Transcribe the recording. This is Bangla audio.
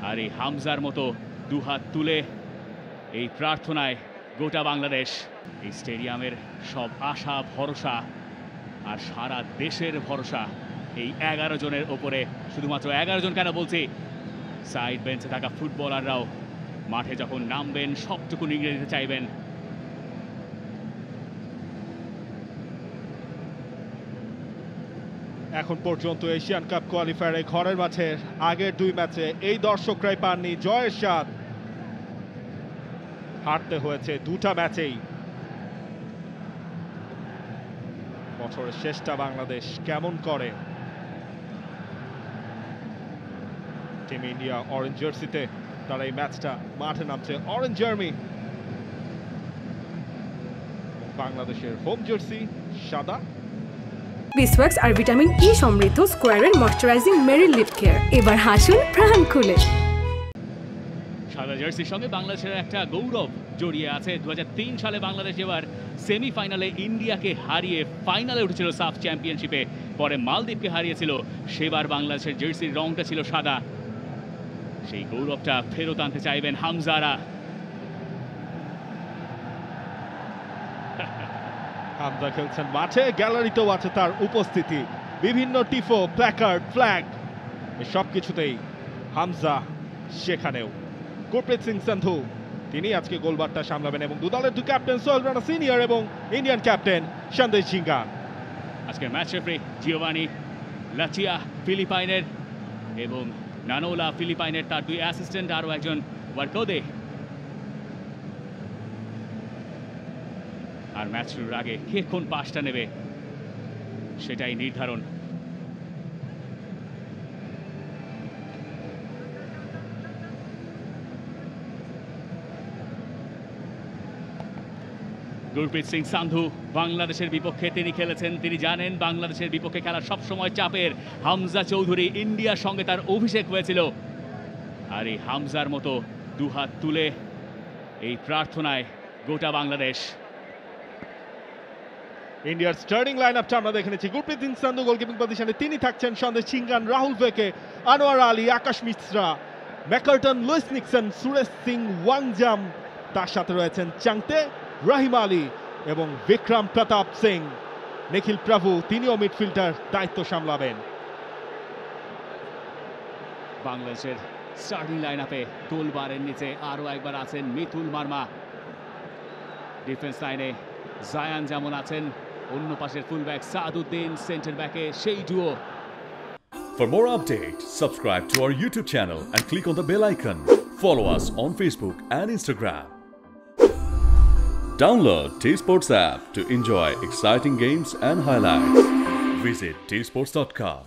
আর এই হামজার মতো দুহাত তুলে এই প্রার্থনায় গোটা বাংলাদেশ। এই স্টেডিয়ামের সব আশা ভরসা আর সারা দেশের ভরসা এই 11 জনের ওপরে। শুধুমাত্র 11 জন কেন বলছি, সাইড বেঞ্চে থাকা ফুটবলাররাও মাঠে যখন নামবেন সবটুকু নিগড়ে দিতে চাইবেন। এখন পর্যন্ত এশিয়ান কাপ কোয়ালিফায়ারে ঘরের মাঠের আগের 2 ম্যাচে এই দর্শকরাই পাননি জয়ের স্বাদ। হারতে হয়েছে 2টা ম্যাচেই। বছরের শেষটা বাংলাদেশ কেমন করে। টিম ইন্ডিয়া অরেঞ্জ জার্সিতে, তারা এই ম্যাচটা মাঠে নামছে অরেঞ্জ আর্মি। বাংলাদেশের হোম জার্সি সাদা। বিসওয়াক্স আর ভিটামিন ই সমৃদ্ধ স্কোয়ারের ময়শ্চারাইজিং মেরি লিপ কেয়ার, এবার হাসুন প্রাণ খুলে। সাদা জার্সির সঙ্গে বাংলাদেশের একটা গৌরব জড়িয়ে আছে। 2003 সালে বাংলাদেশ এবার সেমিফাইনালে ইন্ডিয়াকে হারিয়ে ফাইনালে উঠেছিল সাফ চ্যাম্পিয়নশিপে, পরে মালদ্বীপকে হারিয়েছিল। সেবার বাংলাদেশের জার্সির রংটা ছিল সাদা। সেই গৌরবটা ফেরত আনতে চাইবেন হামজারা। হামজা খেলছেন মাঠে, গ্যালারিতেও আছে তার উপস্থিতি। বিভিন্ন টিফো, প্ল্যাকার্ড, ফ্ল্যাগ, সব কিছুতেই হামজা সেখানেও। গুরপ্রীত সিং সান্ধু তিনি আজকে গোলবারটা সামলাবেন এবং দুদলের 2 ক্যাপ্টেন সোহেল রানা সিনিয়র এবং ইন্ডিয়ান ক্যাপ্টেন সন্দেশ ঝিঙ্গান। আজকের ম্যাচ রেফারি জিওভানি লাচিয়া ফিলিপাইনের এবং নানোলা ফিলিপাইনের, তার 2 অ্যাসিস্ট্যান্ট, আরও একজন ওয়ার্কোদে। আর ম্যাচ শুরুর আগে কে কোন পাসটা নেবে সেটাই নির্ধারণ। গুরপ্রীত সিং সান্ধু বাংলাদেশের বিপক্ষে তিনি খেলেছেন, তিনি জানেন বাংলাদেশের বিপক্ষে খেলা সবসময় চাপের। হামজা চৌধুরী ইন্ডিয়ার সঙ্গে তার অভিষেক হয়েছিল, আর এই হামজার মতো দুহাত তুলে এই প্রার্থনায় গোটা বাংলাদেশ। ইন্ডিয়ার স্টার্টিং লাইন আপটা আমরা দেখে নিচ্ছি। গুরপ্রীত সিং সান্ধু গোলকিপিং পজিশনে, তিনি থাকছেন সন্দেশ ঝিঙ্গান, রাহুল ভেকে, আনোয়ার আলী, আকাশ মিশ্রা, ম্যাকার্টন, লুইস নিক্সন, সুরেশ সিং ওয়াংজাম, তার সাথে রয়েছেন চাংতে, রাহিম আলী এবং বিক্রম প্রতাপ সিং। নিখিল প্রভু তিনিও মিডফিল্ডার দায়িত্ব সামলাবেন। বাংলাদেশের স্টার্টিং লাইন আপে গোলবারের নিচে আরও একবার আছেন মিতুল মার্মা। ডিফেন্স লাইনে জায়ান যেমন আছেন, অন্য পাশের ফুলব্যাক সাদউদ্দিন, সেন্টার ব্যাকে সেই duo. For more updates, subscribe to our YouTube channel and click on the bell icon. Follow us on Facebook and Instagram. Download T-Sports app to enjoy exciting games and highlights. Visit tsports.com.